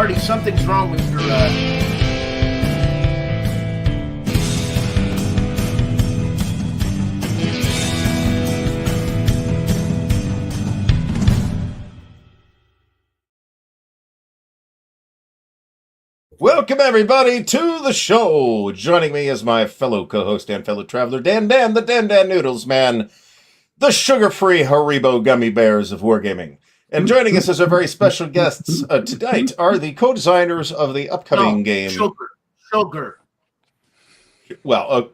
Artie, something's wrong with your... Welcome, everybody, to the show. Joining me is my fellow co-host and fellow traveler, Dan, the Dan Noodles Man, the sugar-free Haribo Gummy Bears of Wargaming. And joining us as our very special guests tonight are the co-designers of the upcoming game. Sugar. Well,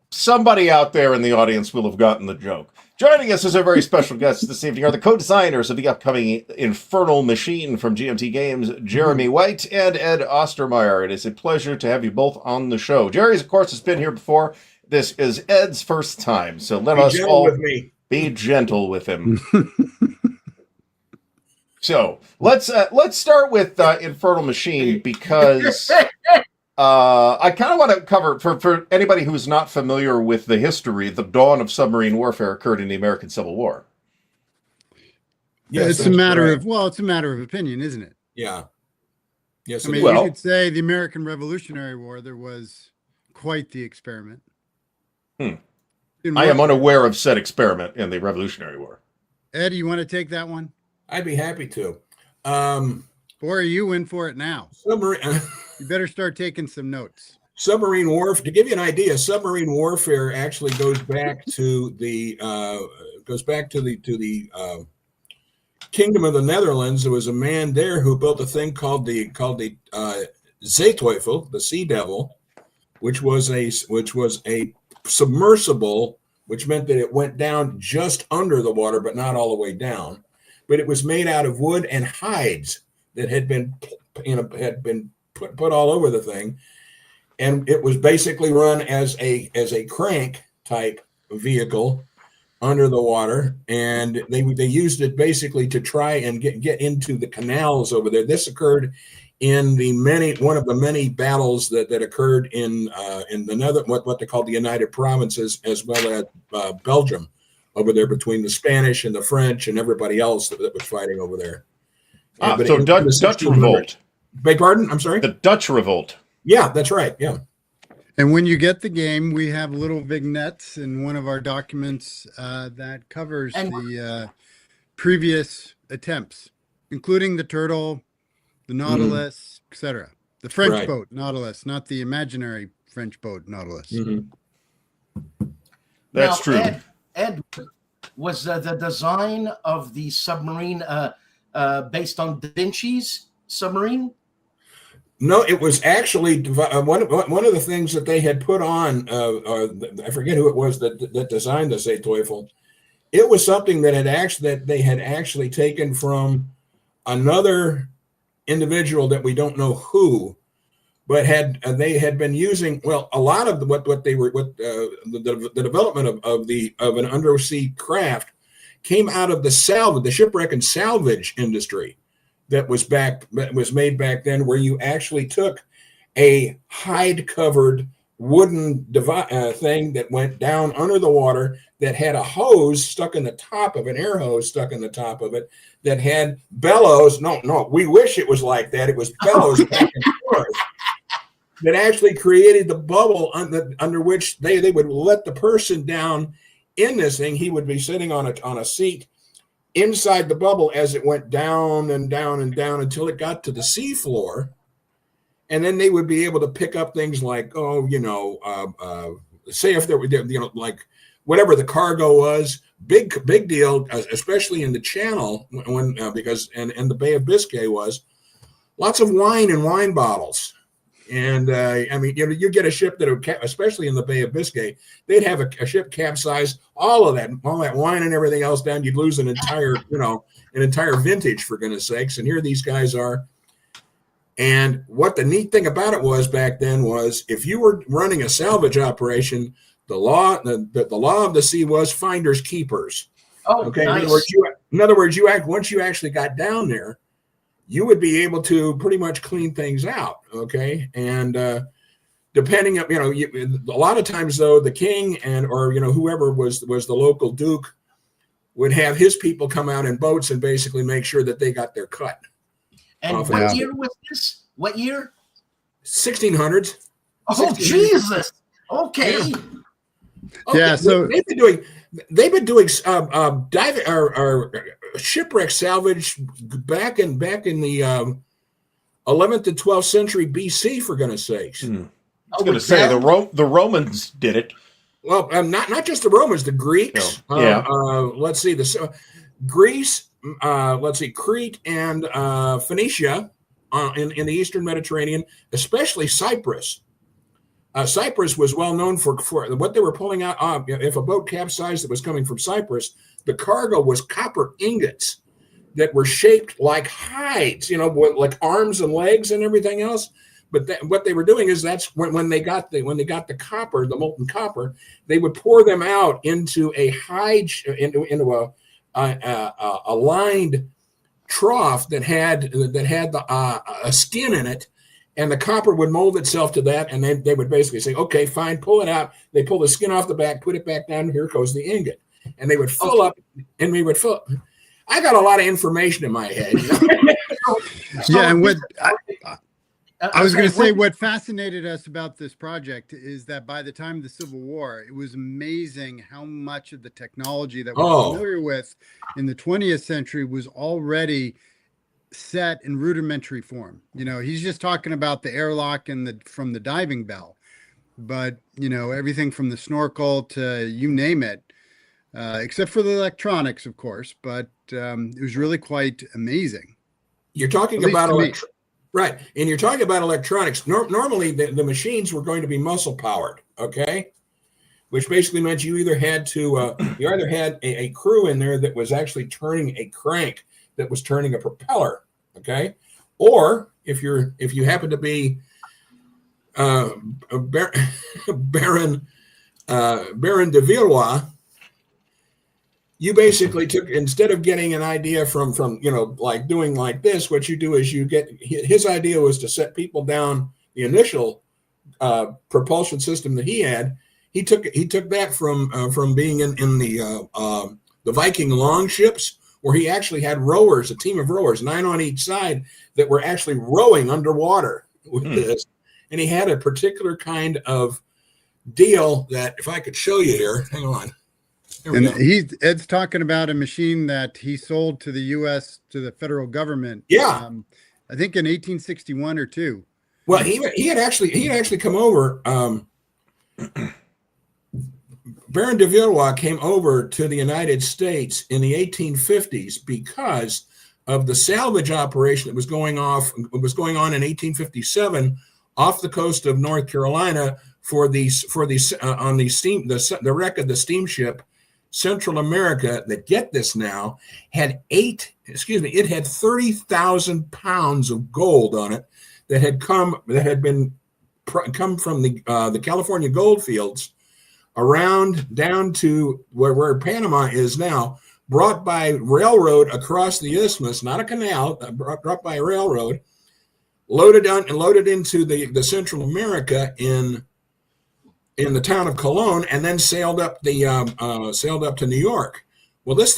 somebody out there in the audience will have gotten the joke. Joining us as our very special guests this evening are the co-designers of the upcoming Infernal machine from GMT Games, Jeremy White and Ed Ostermeyer. It is a pleasure to have you both on the show. Jerry's, of course, has been here before. This is Ed's first time, so let us all be gentle with him. So let's start with Infernal Machine, because I kind of want to cover, for anybody who's not familiar with the history, the dawn of submarine warfare occurred in the American Civil War. Yes, it's a matter of opinion, isn't it? Yeah. Yes. I mean, you could say the American Revolutionary War, there was quite the experiment. I am unaware of said experiment in the Revolutionary War. Ed, you want to take that one? I'd be happy to. Or are you in for it now? Submarine. You better start taking some notes. Submarine warfare. To give you an idea, submarine warfare actually goes back to the Kingdom of the Netherlands. There was a man there who built a thing called the Zeeteufel, the Sea Devil, which was a submersible, which meant that it went down just under the water, but not all the way down. But it was made out of wood and hides that had been put all over the thing, and it was basically run as a crank type vehicle under the water, and they used it basically to try and get into the canals over there. This occurred in one of the many battles that occurred in the what they call the United Provinces, as well as Belgium over there, between the Spanish and the French and everybody else that was fighting over there. So Dutch Revolt. Beg pardon? I'm sorry? The Dutch Revolt. Yeah, that's right. Yeah. And when you get the game, we have little vignettes in one of our documents that covers the previous attempts, including the Turtle, the Nautilus, etc. The French boat Nautilus, not the imaginary French boat Nautilus. That's true. Ed, was the design of the submarine based on Da Vinci's submarine? No, it was actually one of the things that they had put on. I forget who it was that designed the Zeeteufel. It was something that they had actually taken from another individual that we don't know who, but they had been using. Well, a lot of the development of an undersea craft came out of the shipwreck and salvage industry. That was made back then, where you actually took a hide-covered wooden thing that went down under the water, that had a hose stuck in the top of an air hose stuck in the top of it, that had bellows. No, we wish it was like that. It was bellows back and forth that actually created the bubble under which they would let the person down in this thing. He would be sitting on a seat inside the bubble as it went down and down and down until it got to the sea floor. And then they would be able to pick up things like, say if there were, like whatever the cargo was, big deal, especially in the Channel, because the Bay of Biscay was lots of wine and wine bottles. And you get a ship that, especially in the Bay of Biscay, they'd have a ship capsize, all that wine and everything else down. You'd lose an entire vintage, for goodness sakes. And here these guys are. And what the neat thing about it was back then was, if you were running a salvage operation, the law of the sea was finders keepers. Oh, okay. Nice. In other words, once you actually got down there, you would be able to pretty much clean things out, okay? And depending on, a lot of times though, the king or whoever was the local duke would have his people come out in boats and basically make sure that they got their cut. And what year was this? What year? 1600s. Oh, Jesus. Okay. Yeah. So they've been doing diving or shipwreck salvage back in the 11th and 12th century BC, for goodness sakes. I was going to say the Romans did it. Well, not just the Romans, the Greeks. Let's see, Greece. Let's see, Crete and Phoenicia in the Eastern Mediterranean, especially Cyprus. Cyprus was well known for what they were pulling out. If a boat capsized that was coming from Cyprus, the cargo was copper ingots that were shaped like hides, like arms and legs and everything else. But what they were doing is that's when they got the copper, the molten copper, they would pour them out into a hide, into a lined trough that had a skin in it. And the copper would mold itself to that, and they would basically say, okay, fine, pull it out. They pull the skin off the back, put it back down, here goes the ingot. And they would fill up, and we would fill. I got a lot of information in my head. Yeah, and what I was going to say, what fascinated us about this project is that by the time of the Civil War, it was amazing how much of the technology that we're familiar with in the 20th century was already set in rudimentary form. He's just talking about the airlock and from the diving bell, but everything from the snorkel to you name it, except for the electronics, of course. But it was really quite amazing. You're talking about right, and you're talking about electronics. Normally, the machines were going to be muscle powered, okay, which basically meant you either had a crew in there that was actually turning a crank that was turning a propeller, okay? Or if you happen to be Baron de Villeroy, you basically took, instead of getting an idea from like doing like this, what you do is you get, his idea was to set people down the initial propulsion system that he had. He took that from being in the Viking longships, where he actually had rowers, a team of rowers, 9 on each side, that were actually rowing underwater with this. And he had a particular kind of deal that, if I could show you here, hang on. And Ed's talking about a machine that he sold to the U.S., to the federal government. Yeah. I think in 1861 or 2. Well, he had actually come over. Baron de Villeroy came over to the United States in the 1850s because of the salvage operation that was going on in 1857 off the coast of North Carolina for the wreck of the steamship Central America. That, get this now, had 30,000 pounds of gold on it that had come from the California gold fields around down to where Panama is now, brought by railroad across the isthmus, not a canal, brought by railroad, loaded into the Central America in the town of Cologne, and then sailed up to New York. Well, this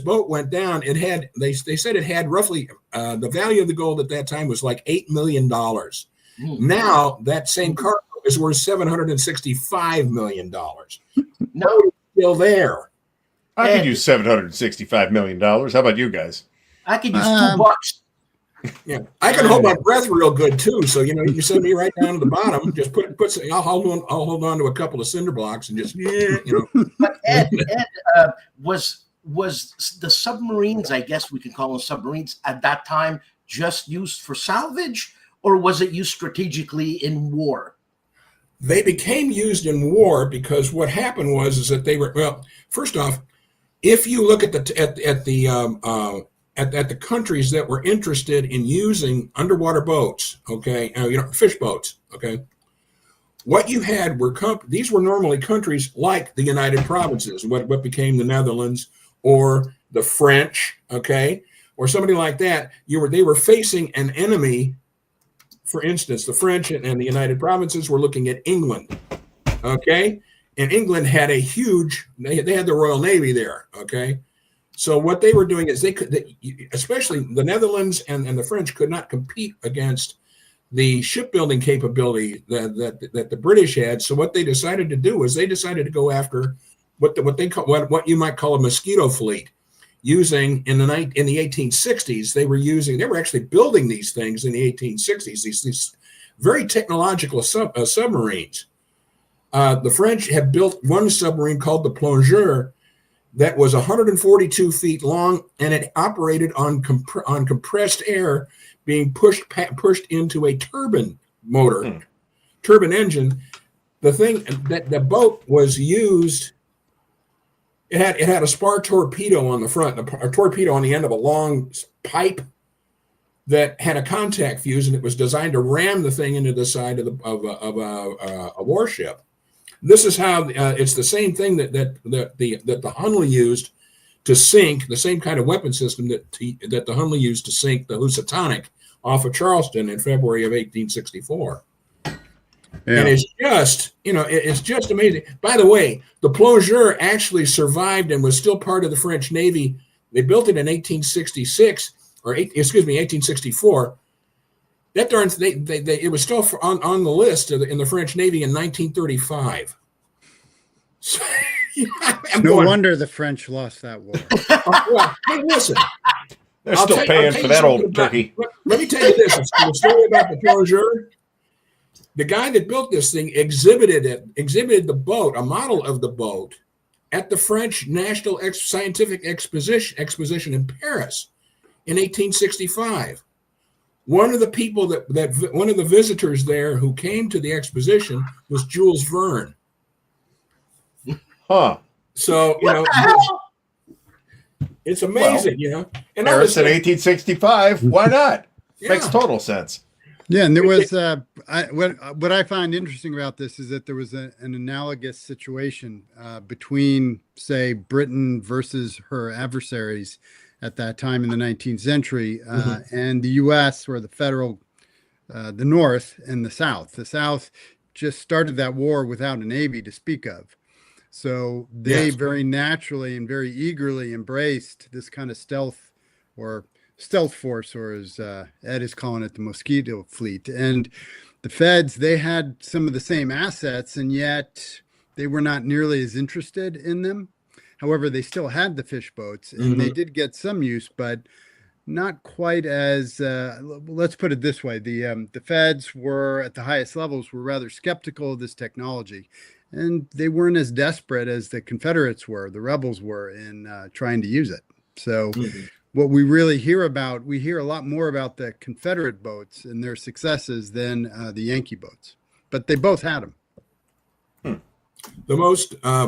boat went down. It had, they said it had roughly, the value of the gold at that time was like $8 million. Now that same cargo is worth $765 million. No, it's still there. I could use $765 million. How about you guys? I could use $2. Yeah, I can hold my breath real good too. So you send me right down to the bottom. Just put. I'll hold on to a couple of cinder blocks and just But Ed, was the submarines? I guess we can call them submarines at that time just used for salvage, or was it used strategically in war? They became used in war because what happened was that they were, well, first off, if you look at the countries that were interested in using underwater boats, okay, fish boats, okay, what you had were these were normally countries like the United Provinces, what became the Netherlands, or the French, okay, or somebody like that. They were facing an enemy. For instance, the French and the United Provinces were looking at England, okay? And England had they had the Royal Navy there, okay? So what they were doing is especially the Netherlands and the French, could not compete against the shipbuilding capability that the British had. So what they decided to do was they decided to go after what you might call a mosquito fleet. Using in the 1860s, they were actually building these things in the 1860s. These very technological submarines. The French had built one submarine called the Plongeur that was 142 feet long, and it operated on compressed air being pushed into a turbine engine. The thing that the boat was used. It had a spar torpedo on the front, a torpedo on the end of a long pipe that had a contact fuse, and it was designed to ram the thing into the side of a warship. This is how it's the same thing that the Hunley used to sink, the same kind of weapon system that the Hunley used to sink the Housatonic off of Charleston in February of 1864. Yeah. And it's just amazing. By the way, the Plongeur actually survived and was still part of the French Navy. They built it in 1864. That darn, it was still on the list in the French Navy in 1935. So, no wonder the French lost that war. Well, hey, listen. They're still paying for that old turkey. Let me tell you this: the story about the Plongeur. The guy that built this thing exhibited the boat, a model of the boat, at the French National Scientific Exposition in Paris in 1865. One of the people one of the visitors there who came to the exposition was Jules Verne. Huh. So, it's amazing, And Paris in 1865, why not? Yeah. Makes total sense. Yeah, and there was what I find interesting about this is that there was an analogous situation between, say, Britain versus her adversaries at that time in the 19th century, and the U.S. or the federal, the North and the South. The South just started that war without a navy to speak of. So they very naturally and very eagerly embraced this kind of stealth force, or as Ed is calling it, the mosquito fleet. And the Feds, they had some of the same assets, and yet they were not nearly as interested in them. However, they still had the fish boats, and they did get some use, but not quite as, let's put it this way. The Feds were, at the highest levels, were rather skeptical of this technology, and they weren't as desperate as the Confederates were, the rebels were, in trying to use it. So what we really hear about, we hear a lot more about the Confederate boats and their successes than the Yankee boats, but they both had them. The most I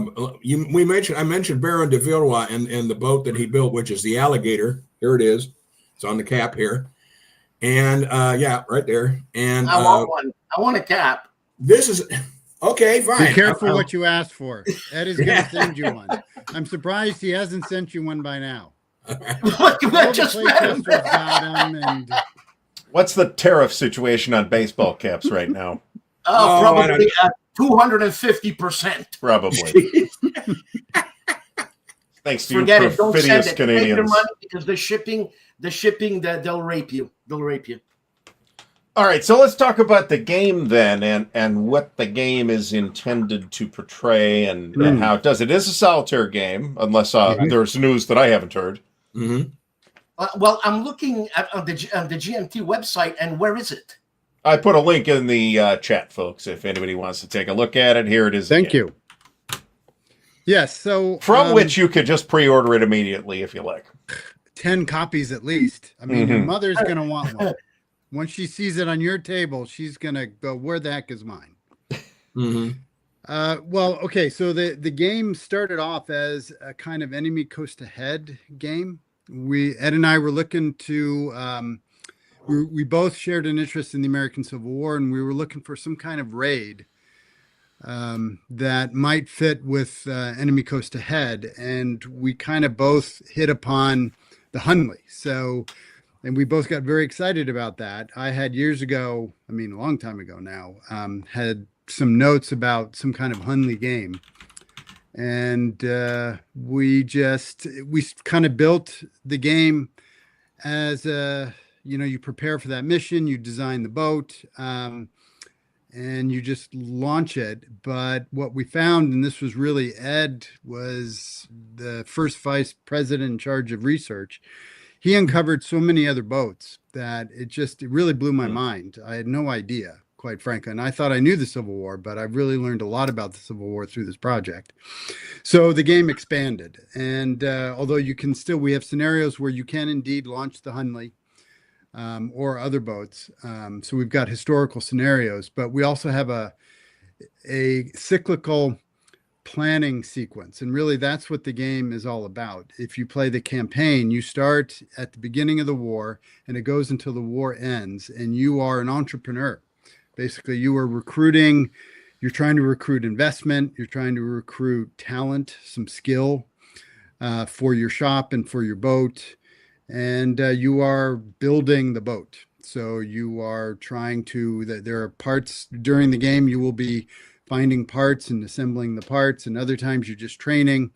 mentioned Baron de Villeroy and the boat that he built, which is the Alligator. Here it is. It's on the cap here, and right there. And I want one. I want a cap. This is okay. Fine. Be careful what you ask for. Ed is going to send you one. I'm surprised he hasn't sent you one by now. What's the tariff situation on baseball caps right now? Probably 250%. Probably. Thanks to Forget you it. Don't send it. Canadians. Take your money, because the shipping, that they'll rape you. They'll rape you. All right, so let's talk about the game then, and what the game is intended to portray, and how it does. It is a solitaire game, unless there's news that I haven't heard. Well, I'm looking on the GMT website, and where is it? I put a link in the chat, folks, if anybody wants to take a look at it. Here it is. Thank you. Yes, so from which you could just pre-order it immediately if you like. 10 copies at least. I mean, your mother's going to want one. Once she sees it on your table, she's going to go, where the heck is mine? Well, okay, so the game started off as a kind of enemy coast ahead game. Ed and I were looking to, we both shared an interest in the American Civil War, and we were looking for some kind of raid that might fit with enemy coast ahead. And we kind of both hit upon the Hunley. So, and we both got very excited about that. I had years ago, I mean, a long time ago now, had some notes about some kind of Hunley game. And we kind of built the game as you prepare for that mission, you design the boat, and you just launch it. But what we found, and this was really Ed, was the first vice president in charge of research. He uncovered so many other boats that it really blew my mind. I had no idea, quite frankly. And I thought I knew the Civil War, but I really learned a lot about the Civil War through this project. So the game expanded. And although we have scenarios where you can indeed launch the Hunley or other boats. So we've got historical scenarios, but we also have a cyclical planning sequence. And really, that's what the game is all about. If you play the campaign, you start at the beginning of the war and it goes until the war ends. And you are an entrepreneur. Basically, you are recruiting. You're trying to recruit investment. You're trying to recruit talent, some skill for your shop and for your boat. And you are building the boat. So you are there are parts during the game. You will be finding parts and assembling the parts. And other times you're just training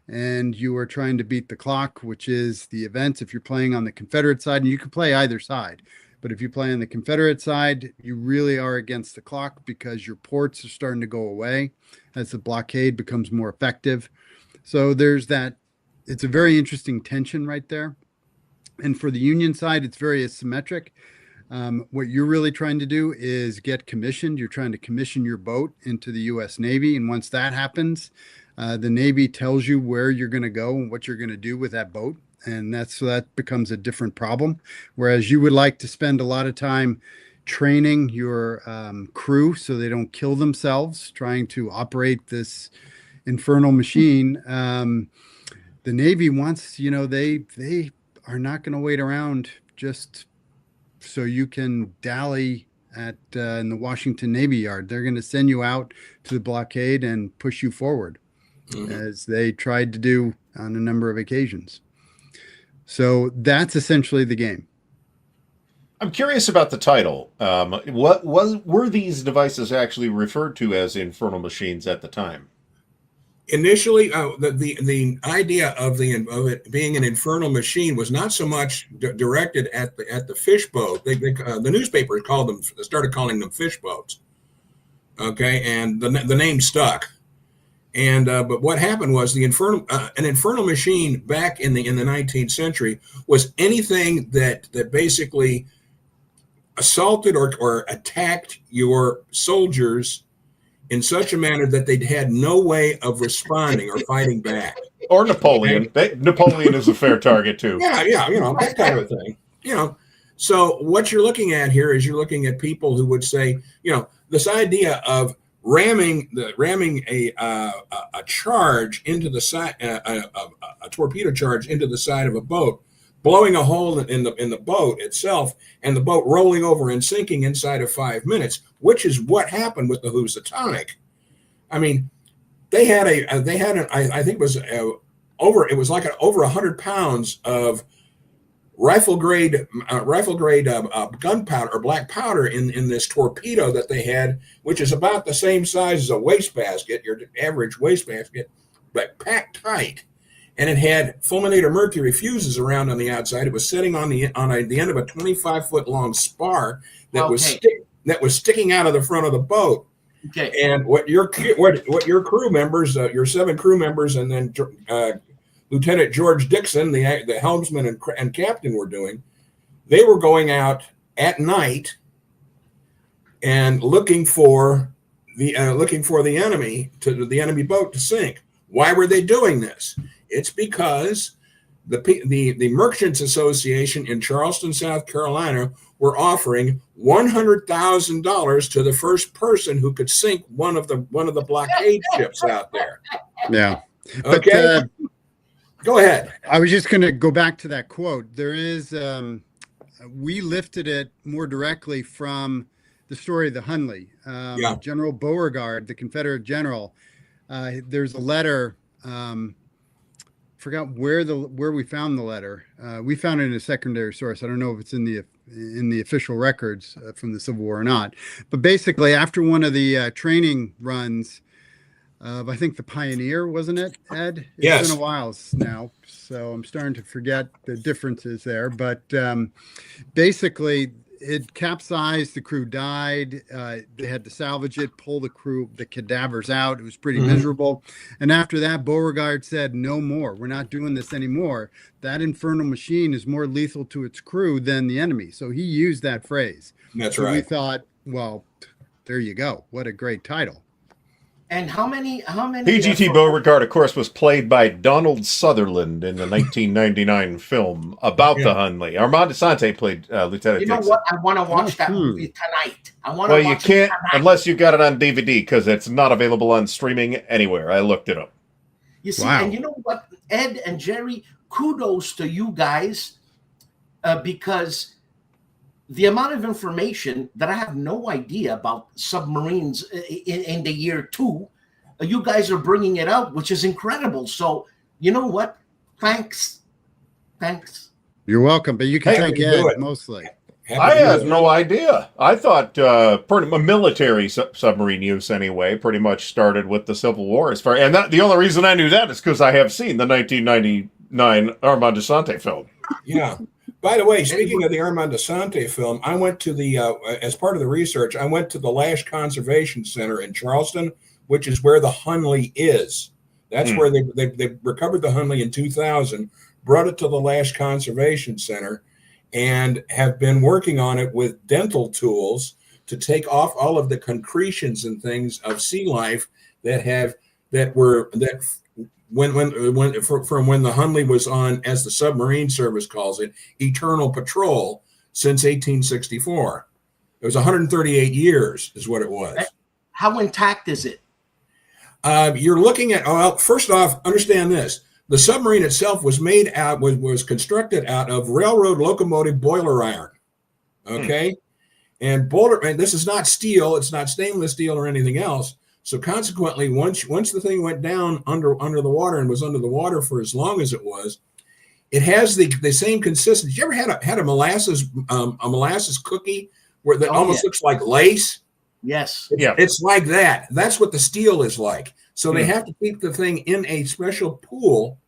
and you are trying to beat the clock, which is the events. If you're playing on the Confederate side, and you can play either side, but if you play on the Confederate side, you really are against the clock because your ports are starting to go away as the blockade becomes more effective. So there's that. It's a very interesting tension right there. And for the Union side, it's very asymmetric. What you're really trying to do is get commissioned. You're trying to commission your boat into the U.S. Navy. And once that happens, the Navy tells you where you're going to go and what you're going to do with that boat. And that becomes a different problem. Whereas you would like to spend a lot of time training your crew so they don't kill themselves trying to operate this infernal machine. The Navy wants, they are not going to wait around just so you can dally in the Washington Navy Yard. They're going to send you out to the blockade and push you forward, as they tried to do on a number of occasions. So that's essentially the game. I'm curious about the title. Were these devices actually referred to as infernal machines at the time? Initially, the idea of it being an infernal machine was not so much directed at the fish boat. The newspapers started calling them fish boats. Okay, and the name stuck. And but what happened was an infernal machine back in the 19th century was anything that basically assaulted or attacked your soldiers in such a manner that they had no way of responding or fighting back. Or Napoleon. Napoleon is a fair target too. Yeah, that kind of a thing. So what you're looking at here is you're looking at people who would say, this idea of ramming a charge into the side, a torpedo charge into the side of a boat, blowing a hole in the boat itself, and the boat rolling over and sinking inside of 5 minutes, which is what happened with the Housatonic. I mean, they had I think it was over 100 pounds of rifle grade gunpowder or black powder in this torpedo that they had, which is about the same size as a wastebasket, your average wastebasket, but packed tight. And it had fulminator mercury fuses around on the outside. It was sitting on the end of a 25-foot long spar that was sticking out of the front of the boat. Okay. And what your crew members, your 7 crew members, and then Lieutenant George Dixon, the helmsman and captain, were doing, they were going out at night and looking for the enemy boat to sink. Why were they doing this? It's because the Merchants Association in Charleston, South Carolina, were offering $100,000 to the first person who could sink one of the blockade ships out there. Yeah. Okay. Go ahead. I was just going to go back to that quote. There is, we lifted it more directly from the story of the Hunley. General Beauregard, the Confederate general, there's a letter. Forgot where we found the letter. We found it in a secondary source. I don't know if it's in the official records from the Civil War or not. But basically, after one of the training runs, I think the Pioneer, wasn't it, Ed? It's Yes. been a while now, so I'm starting to forget the differences there. But basically, it capsized. The crew died. They had to salvage it, pull the cadavers out. It was pretty miserable. And after that, Beauregard said, "No more. We're not doing this anymore. That infernal machine is more lethal to its crew than the enemy." So he used that phrase. That's so right. We thought, well, there you go. What a great title. And how many? P.G.T. Beauregard, of course, was played by Donald Sutherland in the 1999 film about the Hunley. Armand Desante played Lieutenant You know Dixon. what? I want to watch that movie tonight. Well, you can't unless you got it on DVD because it's not available on streaming anywhere. I looked it up. You see, and you know what, Ed and Jerry, kudos to you guys because the amount of information that I have no idea about submarines in the year 2, you guys are bringing it out, which is incredible. So, you know what? Thanks. You're welcome, but you can thank Ed mostly. I had no idea. I thought military submarine use anyway pretty much started with the Civil War. And the only reason I knew that is because I have seen the 1999 Armand Desante film. Yeah. By the way, speaking of the Armand Desante film, I went to as part of the research, I went to the Lash Conservation Center in Charleston, which is where the Hunley is. That's where they recovered the Hunley in 2000, brought it to the Lash Conservation Center, and have been working on it with dental tools to take off all of the concretions and things of sea life from when the Hunley was on, as the submarine service calls it, eternal patrol since 1864. It was 138 years is what it was. How intact is it? You're looking at, first off, understand this. The submarine itself was was constructed out of railroad locomotive boiler iron. Okay. And this is not steel. It's not stainless steel or anything else. So consequently, once the thing went down under the water and was under the water for as long as it was, it has the same consistency. You ever had a molasses cookie where that almost looks like lace? Yes. It's like that. That's what the steel is like. So they have to keep the thing in a special pool.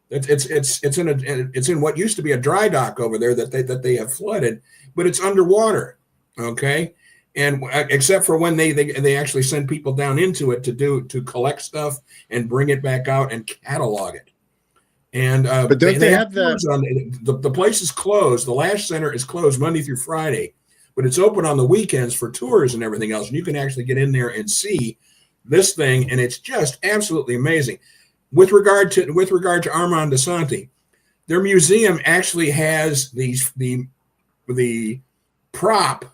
It's in what used to be a dry dock over there that they have flooded, but it's underwater. Okay. And except for when they actually send people down into it to collect stuff and bring it back out and catalog it. And but don't they have the place is closed. The Lash Center is closed Monday through Friday, but it's open on the weekends for tours and everything else. And you can actually get in there and see this thing, and it's just absolutely amazing. With regard to Armand Desante, their museum actually has the prop.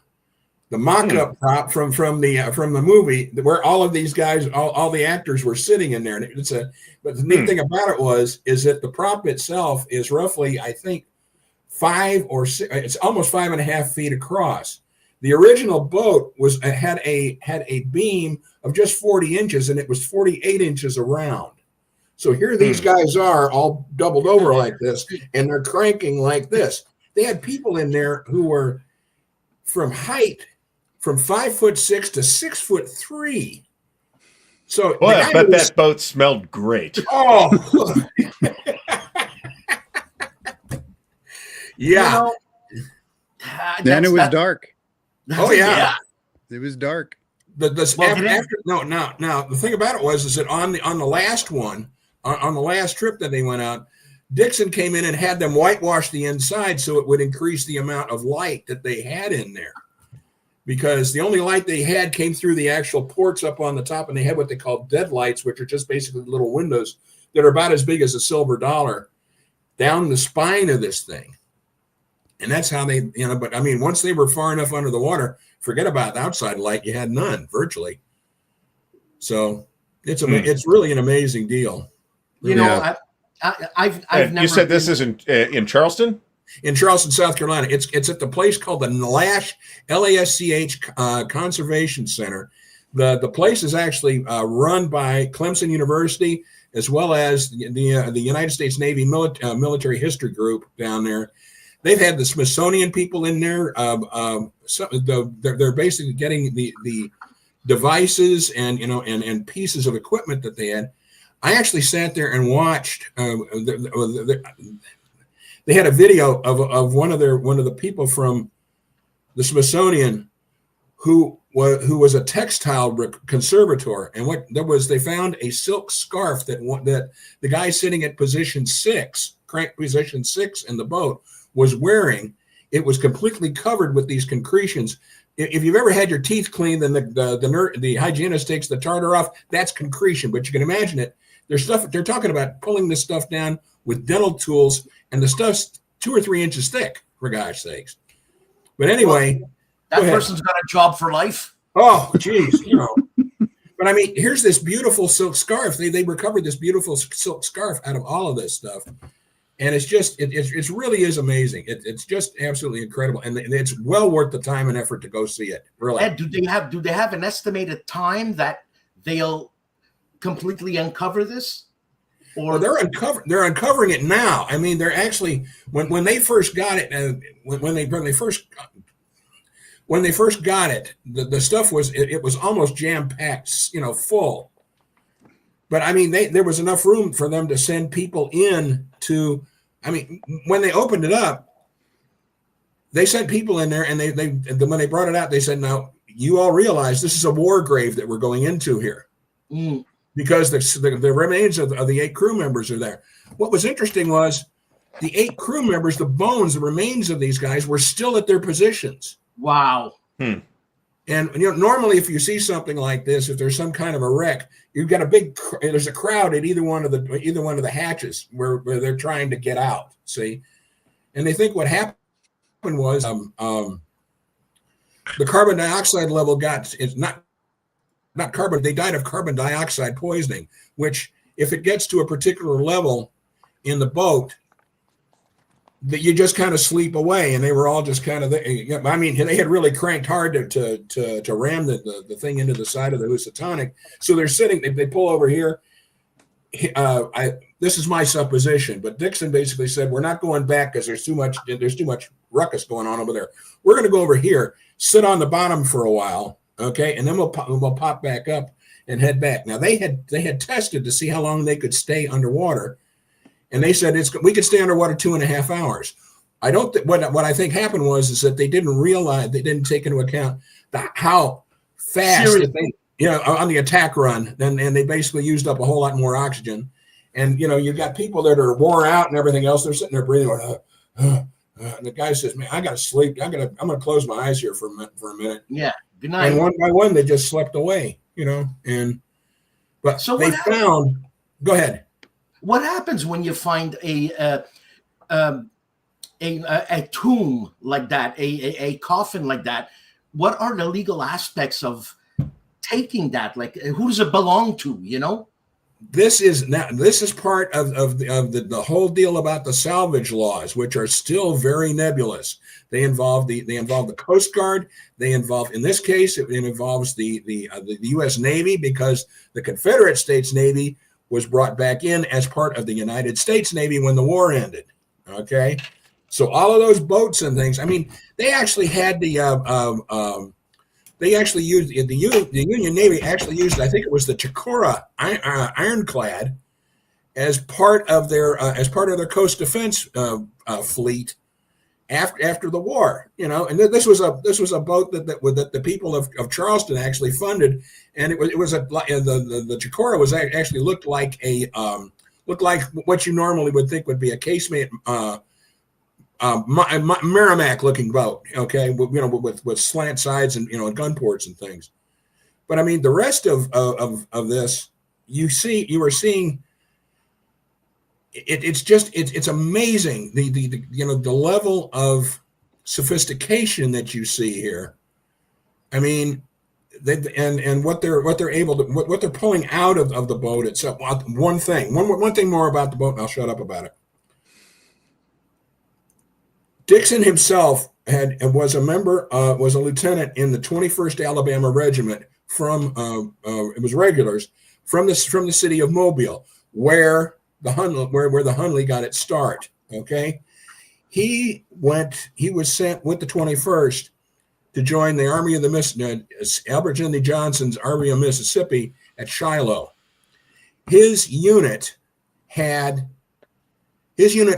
The mock-up prop from the movie where all of these guys, all the actors were sitting in there. And but the neat thing about it is that the prop itself is roughly, I think, 5 or 6. It's almost 5.5 feet across. The original boat had a beam of just 40 inches, and it was 48 inches around. So here these guys are all doubled over like this, and they're cranking like this. They had people in there who were from 5'6" to 6'3". So I bet that boat smelled great. Oh, yeah. Then it was dark. Oh yeah, it was dark. Now the thing about it is that on the last one, on the last trip that they went out, Dixon came in and had them whitewash the inside so it would increase the amount of light that they had in there. Because the only light they had came through the actual ports up on the top, and they had what they call deadlights, which are just basically little windows that are about as big as a silver dollar down the spine of this thing. And that's how they, but I mean, once they were far enough under the water, forget about the outside light. You had none virtually. So it's really an amazing deal. I've never. You said this is in Charleston? In Charleston, South Carolina. It's at the place called the Lash, Lasch Conservation Center. The place is actually run by Clemson University, as well as the United States Navy Military History Group down there. They've had the Smithsonian people in there. They're basically getting the devices and and pieces of equipment that they had. I actually sat there and watched. They had a video of one of the people from the Smithsonian who was a textile conservator, and they found a silk scarf that the guy sitting at crank position 6 in the boat was wearing. It was completely covered with these concretions. If you've ever had your teeth cleaned, then the hygienist takes the tartar off. That's concretion, but you can imagine it. They're talking about pulling this stuff down with dental tools, and the stuff's 2 or 3 inches thick, for gosh sakes. But anyway, that person's got a job for life. Oh, geez, But I mean, here's this beautiful silk scarf. They recovered this beautiful silk scarf out of all of this stuff, and it's just it really is amazing. It's just absolutely incredible, and it's well worth the time and effort to go see it. Really. Ed, do they have an estimated time that they'll completely uncover this? Or they're uncovering it now. I mean, they're actually when they first got it, when they first got it, the stuff was almost jam packed, full. But I mean, there was enough room for them to send people in to. I mean, when they opened it up, they sent people in there, and when they brought it out, they said, "Now you all realize this is a war grave that we're going into here." Mm. Because the remains of the 8 crew members are there. What was interesting was the 8 crew members, the remains of these guys were still at their positions. Wow. And normally if you see something like this, if there's some kind of a wreck, you've got there's a crowd at either one of the hatches where they're trying to get out. See, and they think what happened was the carbon dioxide level they died of carbon dioxide poisoning, which if it gets to a particular level in the boat, that you just kind of sleep away. And they were all just kind of, I mean, they had really cranked hard to ram the thing into the side of the Housatonic. So they're sitting, they pull over here. This is my supposition, but Dixon basically said, we're not going back because there's too much ruckus going on over there. We're going to go over here, sit on the bottom for a while. Okay, and then we'll pop back up and head back. Now they had tested to see how long they could stay underwater, and they said we could stay underwater 2.5 hours. I don't. What I think happened is that they didn't take into account how fast on the attack run. And they basically used up a whole lot more oxygen, and you've got people that are wore out and everything else. They're sitting there breathing. And the guy says, "Man, I got to sleep. I'm gonna close my eyes here for a minute." Yeah. Good night. And one by one, they just slept away, But so they found. Go ahead. What happens when you find a tomb like that, a coffin like that? What are the legal aspects of taking that? Like, who does it belong to? This is part of the whole deal about the salvage laws, which are still very nebulous. They involve the Coast Guard. In this case, it involves the U.S. Navy, because the Confederate States Navy was brought back in as part of the United States Navy when the war ended. Okay, so all of those boats and things. I mean, they actually had the Union Navy actually used, I think it was the Chicora ironclad as part of their coast defense fleet after the war, and this was a boat that the people of Charleston actually funded, and it was the Chicora was actually looked like what you normally would think would be a casemate Merrimack looking boat, okay, with slant sides and gun ports and things. But I mean, the rest of this, you are seeing. It's amazing the level of sophistication that you see here. I mean, what they're pulling out of the boat itself. One thing more about the boat, and I'll shut up about it. Dixon himself was a lieutenant in the 21st Alabama Regiment it was regulars from the city of Mobile, where the Hunley got its start. Okay, he was sent with the 21st to join the Army of the Albert Jimmy Johnson's Army of Mississippi at Shiloh. His unit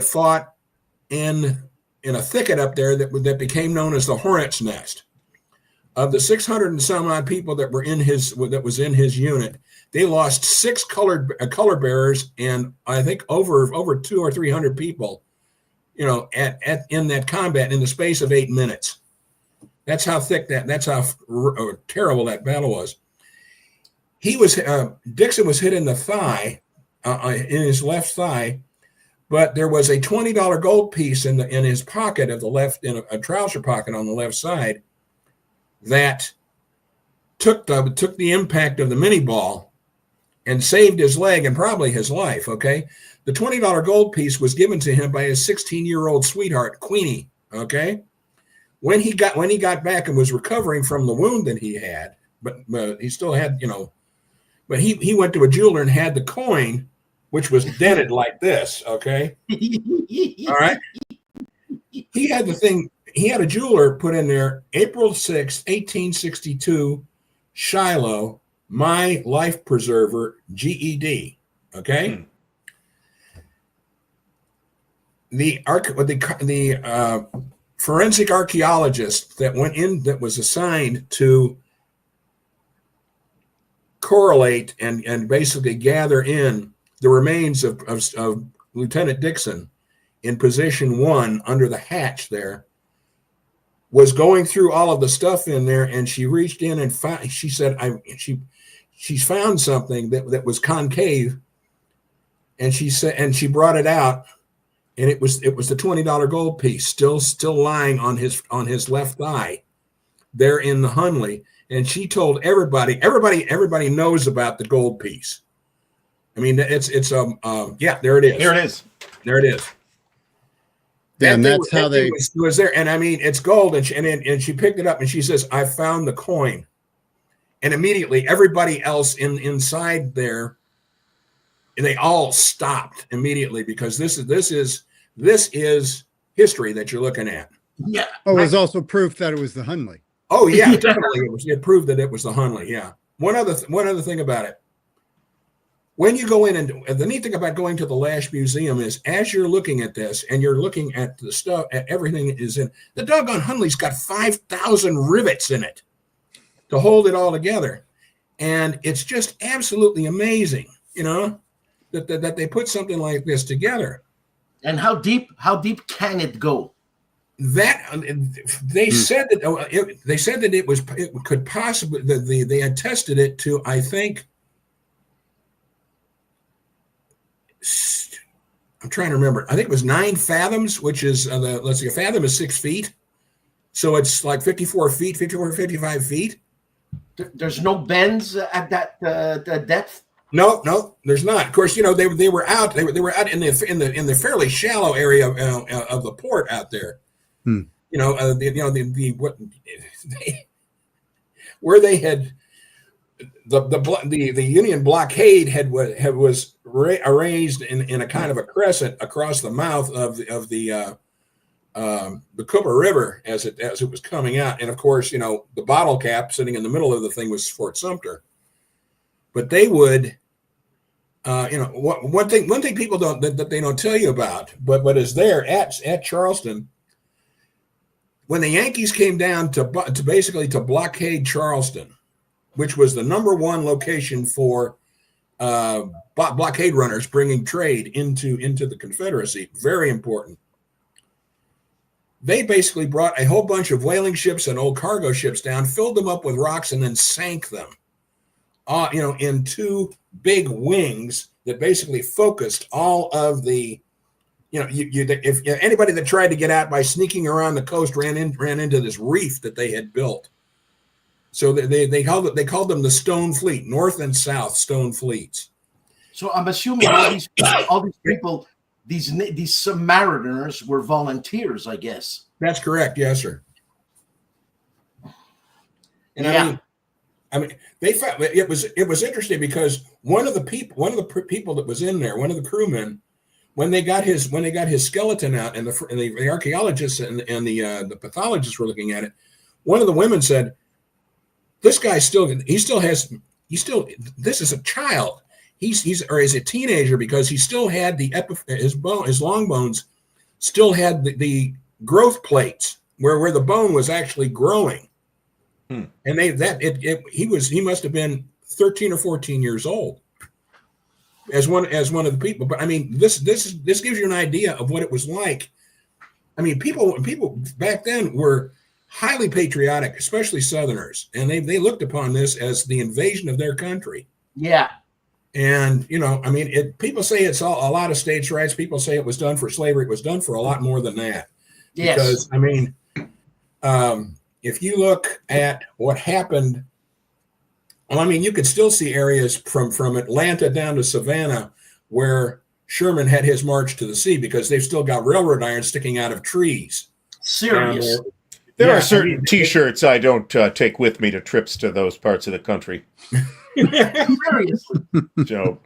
fought in a thicket up there that became known as the Hornet's Nest. Of the 600 and some odd people that was in his unit, they lost 6 color bearers and I think over 200 or 300 people, in that combat in the space of 8 minutes. That's how thick that's how terrible that battle was. Dixon was hit in the thigh, in his left thigh, but there was a $20 gold piece in his pocket of the left, in a trouser pocket on the left side, that took the impact of the mini ball and saved his leg and probably his life. Okay, the $20 gold piece was given to him by his 16-year-old sweetheart, Queenie. Okay, when he got back and was recovering from the wound that he had, but he still had, but he went to a jeweler and had the coin, which was dented like this. Okay, all right. He had the thing. He had a jeweler put in there, April 6th, 1862, Shiloh, my life preserver, GED. Okay. The forensic archaeologist that was assigned to correlate and basically gather in the remains of Lieutenant Dixon in position 1 under the hatch there, was going through all of the stuff in there, and she reached in and she said, she's found something that was concave, and she brought it out, and it was the $20 gold piece still lying on his left thigh there in the Hunley. And she told everybody knows about the gold piece. I mean, there it is. There it is. And that's how they was there. And I mean, it's gold. And she picked it up and she says, I found the coin. And immediately everybody else inside there, they all stopped immediately, because this is history that you're looking at. Yeah. Oh, it was also proof that it was the Hunley. Oh yeah, definitely. It proved that it was the Hunley. Yeah. One other thing about it. When you go in, and the neat thing about going to the Lash Museum is, as you're looking at this and you're looking at the stuff, at everything that is in the doggone Hunley's got 5,000 rivets in it to hold it all together, and it's just absolutely amazing, that they put something like this together. And how deep can it go? That they said that it could possibly, they had tested it to, I think. I'm trying to remember. I think it was 9 fathoms, which is, let's see, a fathom is 6 feet. So it's like 54 feet, 55 feet. There's no bends at that depth? No, there's not. Of course, they were out. They were out in the fairly shallow area of the port out there. Where they had the Union blockade was arranged in a kind of a crescent across the mouth of the Cooper River as it was coming out, and of course, the bottle cap sitting in the middle of the thing was Fort Sumter. But they would, one thing people that they don't tell you about, but is there at Charleston. When the Yankees came down to basically blockade Charleston, which was the number 1 location for blockade runners bringing trade into the Confederacy, very important. They basically brought a whole bunch of whaling ships and old cargo ships down, filled them up with rocks, and then sank them, in 2 big wings that basically focused all of the. If anybody that tried to get out by sneaking around the coast ran into this reef that they had built. So they called them the Stone Fleet, North and South Stone Fleets. So I'm assuming all these people, these submariners were volunteers, I guess. That's correct, yes, sir. And yeah. I mean, they found it was interesting, because one of the people that was in there, one of the crewmen, when they got his skeleton out, and the archaeologists and the pathologists were looking at it, one of the women said, this guy this is a child. He's a teenager because he still had his long bones still had the growth plates where the bone was actually growing. And he must have been 13 or 14 years old as one of the people. But I mean, this gives you an idea of what it was like. I mean, people back then were highly patriotic, especially Southerners, and they looked upon this as the invasion of their country. Yeah. And, I mean, people say it's a lot of states' rights. People say it was done for slavery. It was done for a lot more than that. Yes. Because, I mean, if you look at what happened, well, I mean, you could still see areas from Atlanta down to Savannah where Sherman had his march to the sea because they've still got railroad iron sticking out of trees. Serious. There are certain T-shirts I don't take with me to trips to those parts of the country. Seriously. So,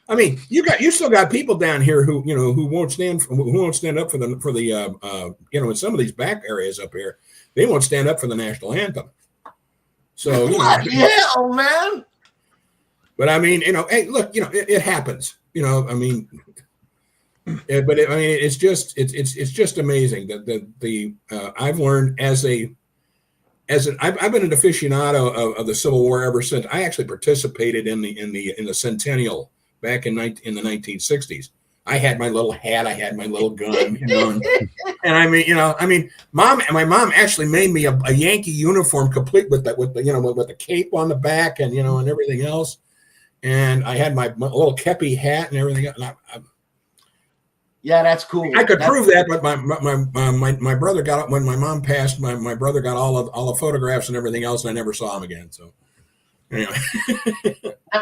I mean, you still got people down here who won't stand up for the in some of these back areas up here, they won't stand up for the national anthem. So hell, man. But I mean, hey, look, it happens. I mean, it's just amazing that I've learned I've been an aficionado of the Civil War ever since. I actually participated in the Centennial back in the 1960s. I had my little hat, I had my little gun, and my mom actually made me a Yankee uniform complete with the cape on the back and and everything else, and I had my little kepi hat and everything. And yeah, that's cool. I could prove that, but my brother got when my mom passed. My brother got all the photographs and everything else, and I never saw him again. So, anyway.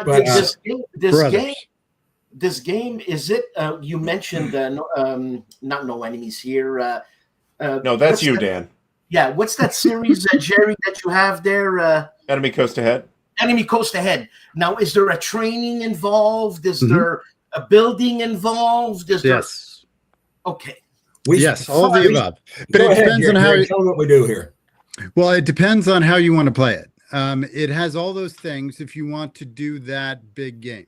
But this game is it? You mentioned not No Enemies here. no, that's you, Dan. Yeah, what's that series, Jerry, that you have there? Enemy Coast Ahead. Enemy Coast Ahead. Now, is there a training involved? Is there a building involved? Yes. Okay. Yes, all of the above. But it depends on how tell them what we do here. Well, it depends on how you want to play it. It has all those things if you want to do that big game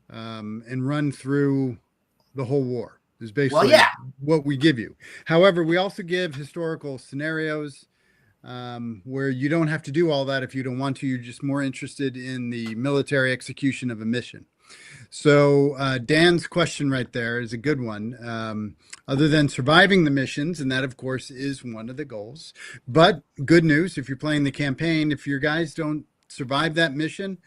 and run through the whole war is basically what we give you. However, we also give historical scenarios where you don't have to do all that if you don't want to. You're just more interested in the military execution of a mission. So Dan's question right there is a good one. Other than surviving the missions, and that, of course, is one of the goals. But good news, if you're playing the campaign, if your guys don't survive that mission,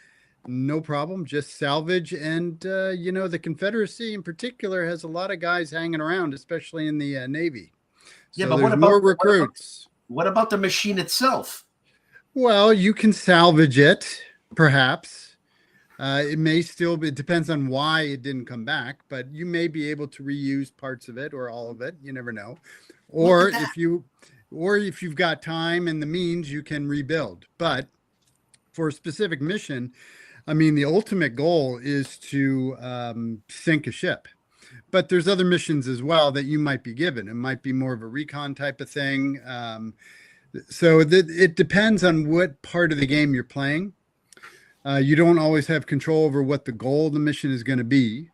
no problem. Just salvage. And, the Confederacy in particular has a lot of guys hanging around, especially in the Navy. So but what about more recruits? What about the machine itself? Well, you can salvage it, perhaps. It may still be, it depends on why it didn't come back, but you may be able to reuse parts of it or all of it. You never know. Or if you've got time and the means, you can rebuild. But for a specific mission, I mean, the ultimate goal is to sink a ship. But there's other missions as well that you might be given. It might be more of a recon type of thing. So it depends on what part of the game you're playing. You don't always have control over what the goal of the mission is going to be,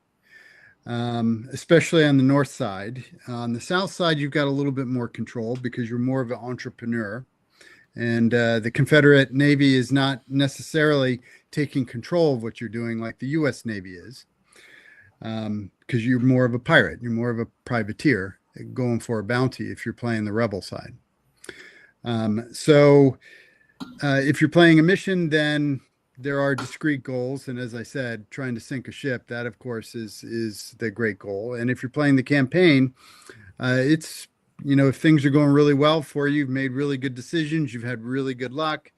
especially on the north side. On the south side, you've got a little bit more control because you're more of an entrepreneur. And the Confederate Navy is not necessarily taking control of what you're doing like the U.S. Navy is, because you're more of a pirate. You're more of a privateer going for a bounty if you're playing the rebel side. So if you're playing a mission, then there are discrete goals. And as I said, trying to sink a ship, that, of course, is the great goal. And if you're playing the campaign, it's, if things are going really well for you, you've made really good decisions, you've had really good luck,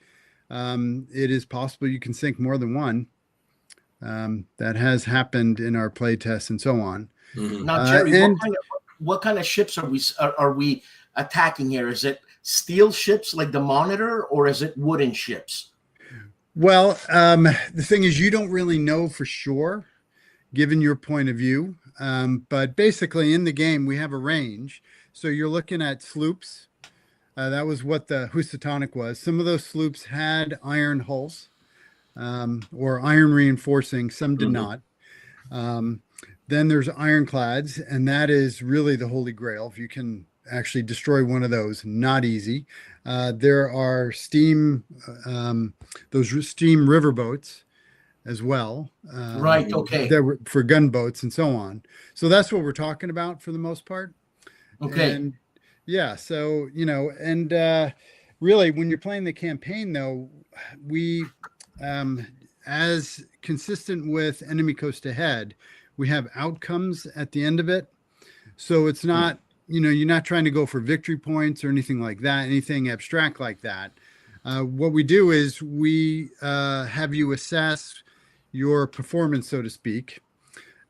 it is possible you can sink more than one. That has happened in our play tests and so on. Mm-hmm. Now, Jerry, what kind of ships are we attacking here? Is it steel ships like the Monitor, or is it wooden ships? Well, the thing is, you don't really know for sure, given your point of view. But basically, in the game, we have a range. So you're looking at sloops, That was what the Housatonic was. Some of those sloops had iron hulls or iron reinforcing. Some did not. Then there's ironclads, and that is really the holy grail. If you can actually destroy one of those, not easy. There are those steam riverboats as well. Right. Okay. That were for gunboats and so on. So that's what we're talking about for the most part. Okay. And yeah, so and really, when you're playing the campaign, though, we, as consistent with Enemy Coast Ahead, we have outcomes at the end of it. So it's not, you're not trying to go for victory points or anything like that, anything abstract like that. What we do is we have you assess your performance, so to speak,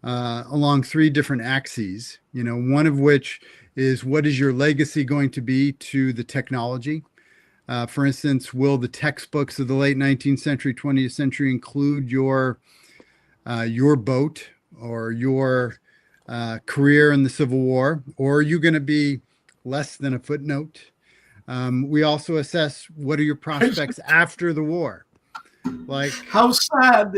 along 3 different axes, one of which is what is your legacy going to be to the technology? For instance, will the textbooks of the late 19th century, 20th century include your boat or your career in the Civil War, or are you going to be less than a footnote? We also assess what are your prospects after the war. Like, how sad.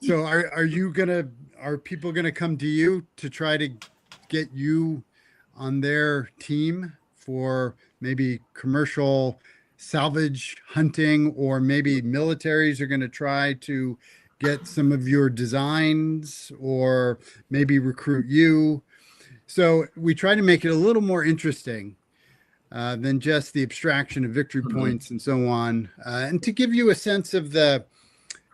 So are people gonna come to you to try to get you on their team for maybe commercial salvage hunting, or maybe militaries are going to try to get some of your designs, or maybe recruit you? So we try to make it a little more interesting than just the abstraction of victory points and so on, and to give you a sense of the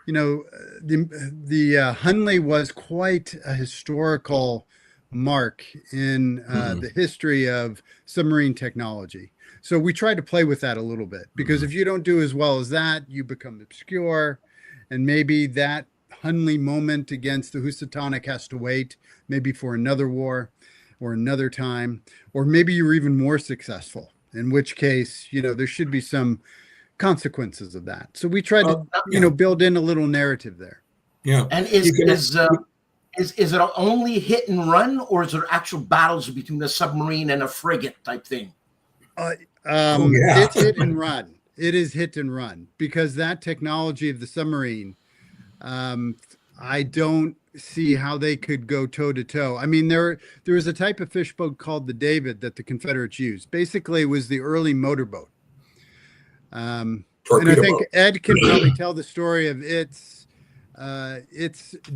Hunley was quite a historical mark in the history of submarine technology. So we try to play with that a little bit, because if you don't do as well as that, you become obscure, and maybe that Hunley moment against the Housatonic has to wait, maybe for another war or another time, or maybe you're even more successful, in which case, there should be some consequences of that. So we try to, build in a little narrative there. Yeah. And is it only hit and run, or is there actual battles between a submarine and a frigate type thing? It's hit and run. It is hit and run, because that technology of the submarine, I don't see how they could go toe to toe. I mean, there was a type of fish boat called the David that the Confederates used. Basically, it was the early motorboat. And I think Ed can probably tell the story of its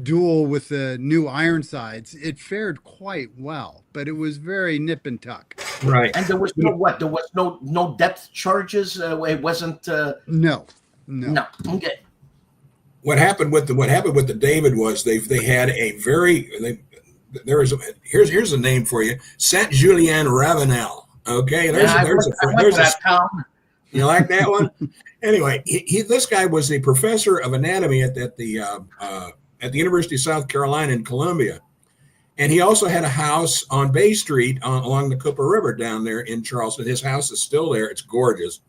duel with the new Ironsides. It fared quite well, but it was very nip and tuck. Right. And there was no depth charges. It wasn't. No. Okay. What happened with the David was they had a here's a name for you, Saint Julien Ravenel. Okay, there's a town. You like that one? Anyway, this guy was a professor of anatomy at the University of South Carolina in Columbia, and he also had a house on Bay Street along the Cooper River down there in Charleston. His house is still there; it's gorgeous.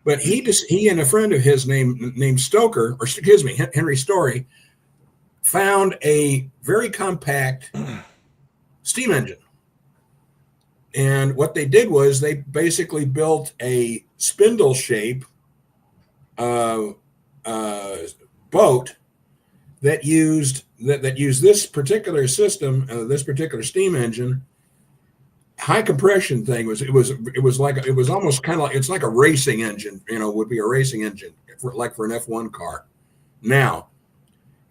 But he and a friend of his named Stoker, or excuse me, Henry Story, found a very compact steam engine. And what they did was they basically built a spindle shape boat that used this particular system, this particular steam engine. High compression thing was almost kind of like, it's like a racing engine, would be a racing engine for an F1 car now.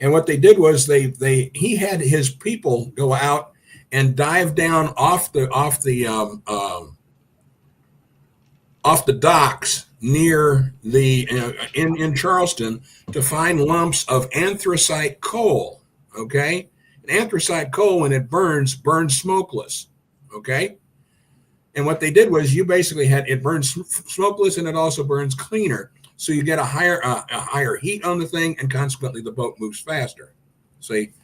And what they did was he had his people go out and dive down off the docks near in Charleston to find lumps of anthracite coal. Okay, and anthracite coal, when it burns smokeless. Okay, and what they did was you basically it burns smokeless, and it also burns cleaner, so you get a higher heat on the thing, and consequently the boat moves faster. See,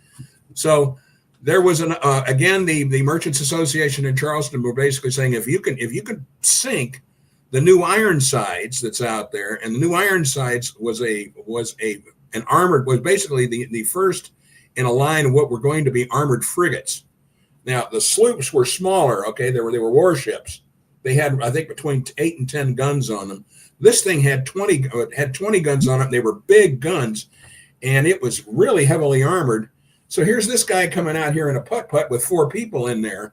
so there was again the Merchants Association in Charleston were basically saying if you can sink the new Ironsides that's out there, and the new Ironsides was basically the first in a line of what were going to be armored frigates. Now the sloops were smaller, okay, they were warships, They had, I think, between 8 and 10 guns on them. This thing had 20 guns on it. They were big guns, and it was really heavily armored. So here's this guy coming out here in a putt-putt with 4 people in there,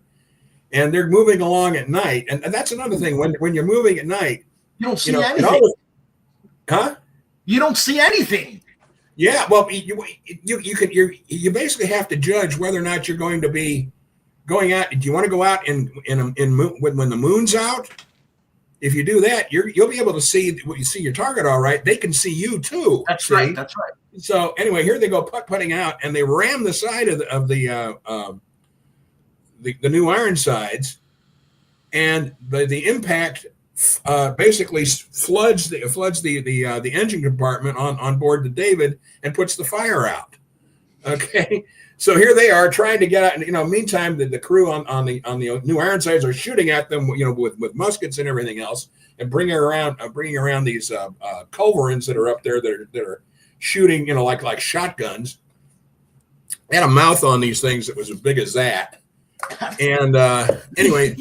and they're moving along at night. And that's another thing. When you're moving at night, you don't see anything. Huh? You don't see anything. Yeah, well, you basically have to judge whether or not you're going to be going out. Do you want to go out when the moon's out? If you do that, you'll be able to see your target all right. They can see you too. That's right. That's right. So anyway, here they go putting out, and they ram the side of the new Ironsides, and the impact basically floods the engine compartment on board the David and puts the fire out. Okay, so here they are trying to get out. Meantime, the crew on the new Ironsides are shooting at them, with muskets and everything else, and bringing around these culverins that are up there that are shooting, like shotguns. They had a mouth on these things that was as big as that. And anyway,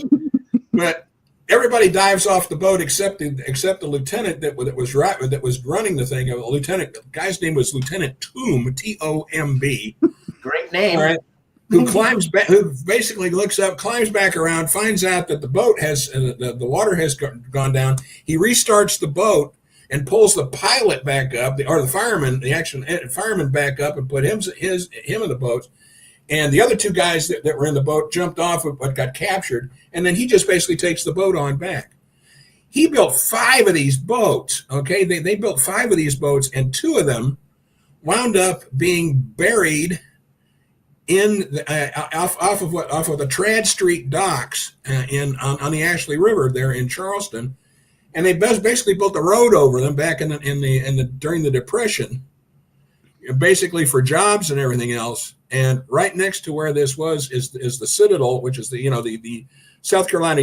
but everybody dives off the boat except the lieutenant that was running the thing. The guy's name was Lieutenant Tomb, T-O-M-B. Great name. All right, who climbs back? Who basically looks up, climbs back around, finds out that the boat has the water has gone down. He restarts the boat and pulls the pilot back up, or the fireman, fireman back up, and put him in the boat. And the other 2 guys that were in the boat jumped off but got captured. And then he just basically takes the boat on back. He built 5 of these boats. Okay, they built 5 of these boats, and 2 of them wound up being buried off of the Trad Street docks on the Ashley River there in Charleston. And they basically built a road over them back during the Depression, basically for jobs and everything else. And right next to where this is the Citadel, which is the South Carolina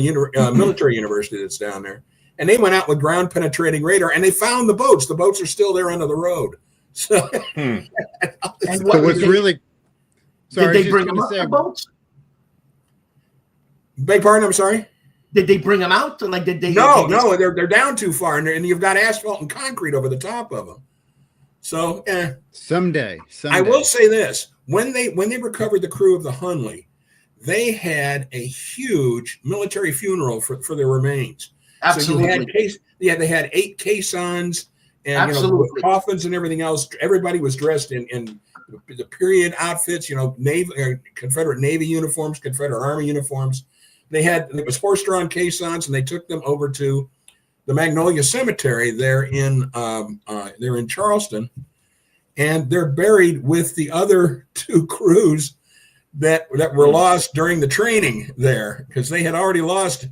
Military University that's down there. And they went out with ground penetrating radar, and they found the boats. The boats are still there under the road. So, and what's really sorry? Did they bring them out the boats? Beg pardon. I'm sorry. Did they bring them out? Like did they? No, they're down too far, and you've got asphalt and concrete over the top of them. So someday. I will say this: when they recovered the crew of the Hunley, they had a huge military funeral for their remains. Absolutely. So they had 8 caissons and coffins and everything else. Everybody was dressed in the period outfits, Navy, Confederate Navy uniforms, Confederate Army uniforms. It was horse-drawn caissons, and they took them over to the Magnolia Cemetery there in Charleston, and they're buried with the other 2 crews that were lost during the training there, because they had already lost.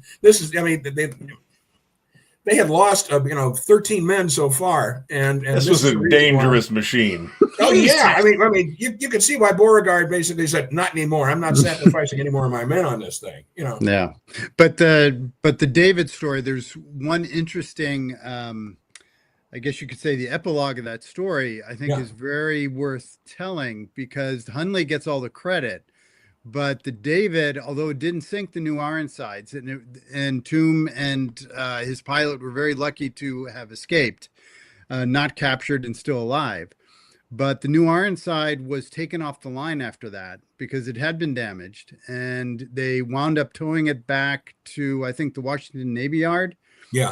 They had lost 13 men so far, and this was a dangerous machine. Oh yeah, I mean, you can see why Beauregard basically said, "Not anymore. I'm not sacrificing any more of my men on this thing." Yeah, but the David story. There's one interesting, I guess you could say, the epilogue of that story. I think is very worth telling, because Hunley gets all the credit. But the David, although it didn't sink the new Ironsides, and Tomb and his pilot were very lucky to have escaped, not captured and still alive. But the new Ironside was taken off the line after that because it had been damaged, and they wound up towing it back to, I think, the Washington Navy Yard,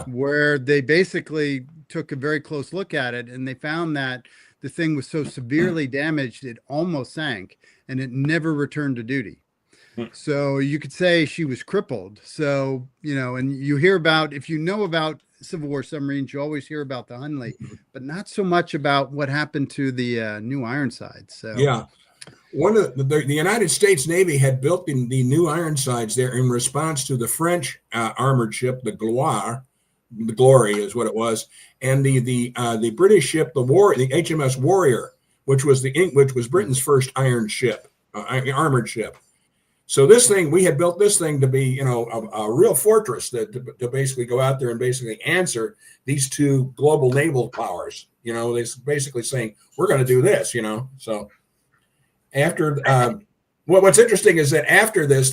where they basically took a very close look at it, and they found that the thing was so severely damaged it almost sank, and it never returned to duty. So you could say she was crippled. So, and you hear about, if you know about Civil War submarines, you always hear about the Hunley, but not so much about what happened to the new Ironsides. So one of the United States Navy had built the new Ironsides there in response to the French armored ship, the Glory is what it was, and the British ship, the HMS Warrior, which was Britain's first armored ship. So we had built this thing to be, a real fortress to basically go out there and basically answer these 2 global naval powers. They're basically saying, we're going to do this, So after, what's interesting is that after this,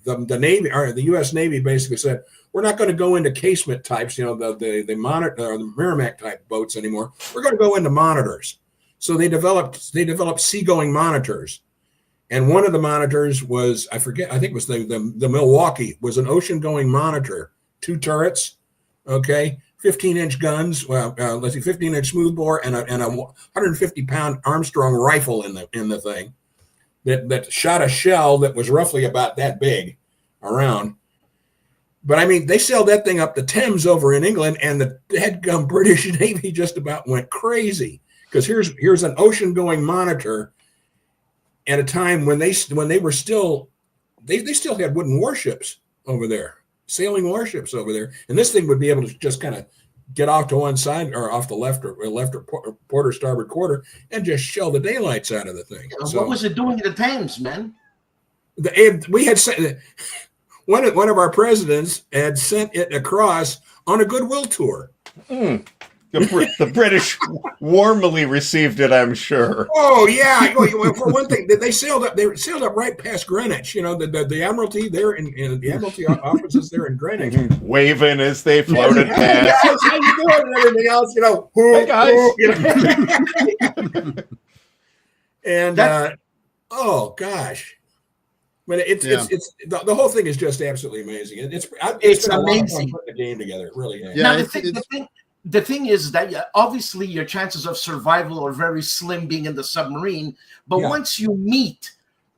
the Navy or the U.S. Navy basically said, we're not going to go into casement types, the monitor or the Merrimack type boats anymore. We're going to go into monitors. So they developed seagoing monitors. And one of the monitors was, I think it was the Milwaukee, was an ocean-going monitor, 2 turrets, okay, 15-inch guns, 15-inch smoothbore, and a 150-pound Armstrong rifle in the thing that shot a shell that was roughly about that big around. But I mean, they sailed that thing up the Thames over in England, and the headgum British Navy just about went crazy because here's an ocean-going monitor at a time when they were still had wooden warships over there, sailing warships over there, and this thing would be able to just kind of get off to one side or off the left or port or starboard quarter and just shell the daylights out of the thing. So, what was it doing in the Thames, man? We had one of our presidents had sent it across on a goodwill tour. The British warmly received it, I'm sure. Oh yeah. For one thing, they sailed up. They sailed up right past Greenwich. The Admiralty there in the Admiralty offices there in Greenwich, waving as they floated past. Hey guys, how you doing? And everything else, Hey guys. And oh gosh, but it's the whole thing is just absolutely amazing. It's amazing putting the game together. It really is. Yeah, the thing is that obviously your chances of survival are very slim being in the submarine. But once you meet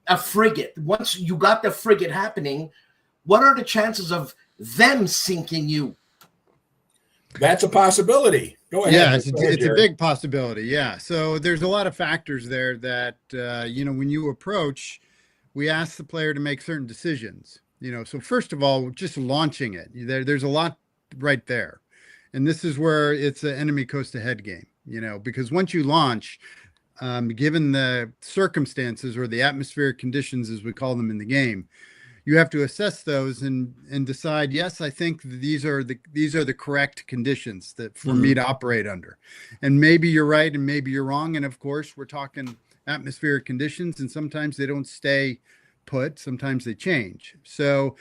a frigate, once you got the frigate happening, what are the chances of them sinking you? That's a possibility. Go ahead. Yeah, it's a big possibility. Yeah. So there's a lot of factors there that, when you approach, we ask the player to make certain decisions. So first of all, just launching it, there's a lot right there. And this is where it's an enemy coast ahead game, because once you launch, given the circumstances or the atmospheric conditions, as we call them in the game, you have to assess those and decide, yes, I think these are the correct conditions that for me to operate under. And maybe you're right and maybe you're wrong. And of course, we're talking atmospheric conditions, and sometimes they don't stay put, sometimes they change. So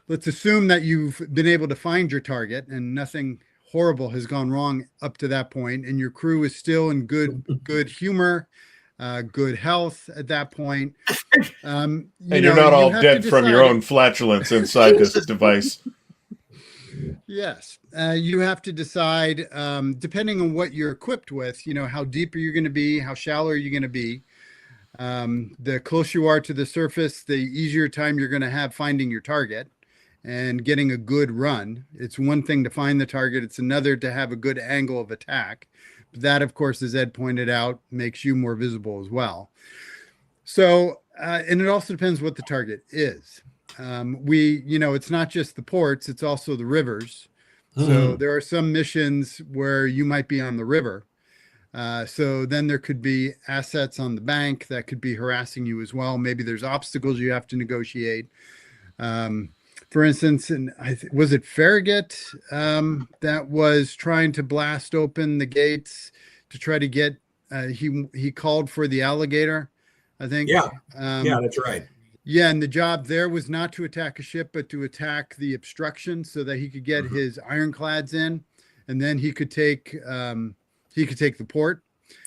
let's assume that you've been able to find your target and nothing horrible has gone wrong up to that point, and your crew is still in good humor, good health at that point. And you're not all dead from your own flatulence inside this device. Yes. You have to decide, depending on what you're equipped with, how deep are you going to be, how shallow are you going to be. The closer you are to the surface, the easier time you're going to have finding your target and getting a good run. It's one thing to find the target. It's another to have a good angle of attack. But that, of course, as Ed pointed out, makes you more visible as well. So, and it also depends what the target is. It's not just the ports, it's also the rivers. So there are some missions where you might be on the river. So then there could be assets on the bank that could be harassing you as well. Maybe there's obstacles you have to negotiate. For instance, was it Farragut that was trying to blast open the gates to try to get, he called for the alligator, I think. Yeah, that's right. Yeah, and the job there was not to attack a ship, but to attack the obstruction so that he could get his ironclads in, and then he could take the port.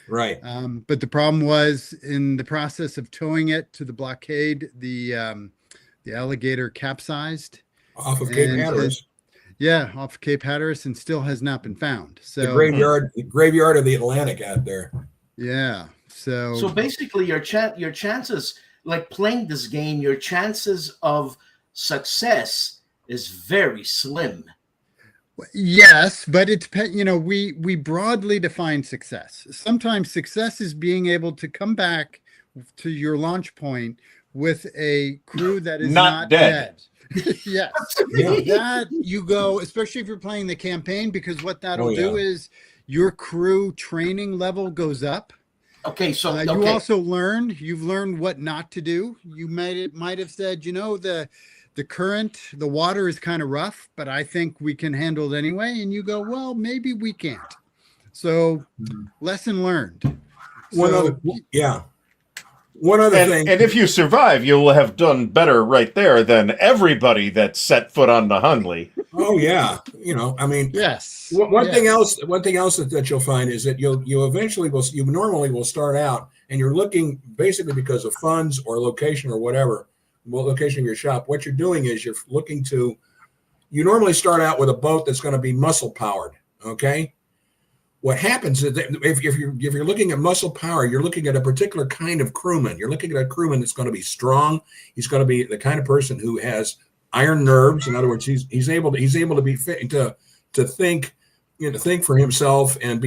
Right. But the problem was in the process of towing it to the blockade, the alligator capsized off of Cape Hatteras. Off Cape Hatteras, and still has not been found. So the graveyard of the Atlantic out there. Yeah. So basically, your chances, like playing this game, your chances of success is very slim. Yes, but it depends. We broadly define success. Sometimes success is being able to come back to your launch point with a crew that is not dead. Yes. That you go, especially if you're playing the campaign, because what that'll do is your crew training level goes up. Okay, so you also you've learned what not to do. You might have said, the current, the water is kind of rough, but I think we can handle it anyway. And you go, well, maybe we can't. So lesson learned. One One other thing. And if you survive, you will have done better right there than everybody that set foot on the Hunley. Oh yeah, I mean, Yes. One thing else that you'll find is that you normally will start out and you're looking basically because of funds or location or whatever, location of your shop. What you're doing is you normally start out with a boat that's going to be muscle powered. Okay. What happens is that if you're looking at muscle power, you're looking at a particular kind of crewman. You're looking at a crewman that's going to be strong. He's going to be the kind of person who has iron nerves. In other words, he's able to be fit to think, think for himself and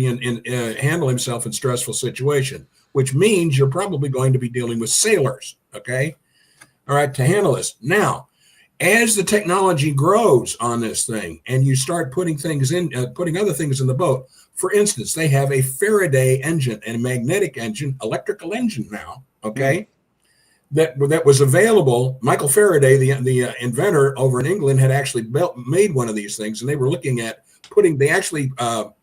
handle himself in stressful situation, which means you're probably going to be dealing with sailors. Okay. All right. To handle this now, as the technology grows on this thing and you start putting other things in the boat, for instance, they have a Faraday engine and a magnetic engine, electrical engine now, okay, that was available. Michael Faraday, the inventor over in England, had actually made one of these things, and they were looking at the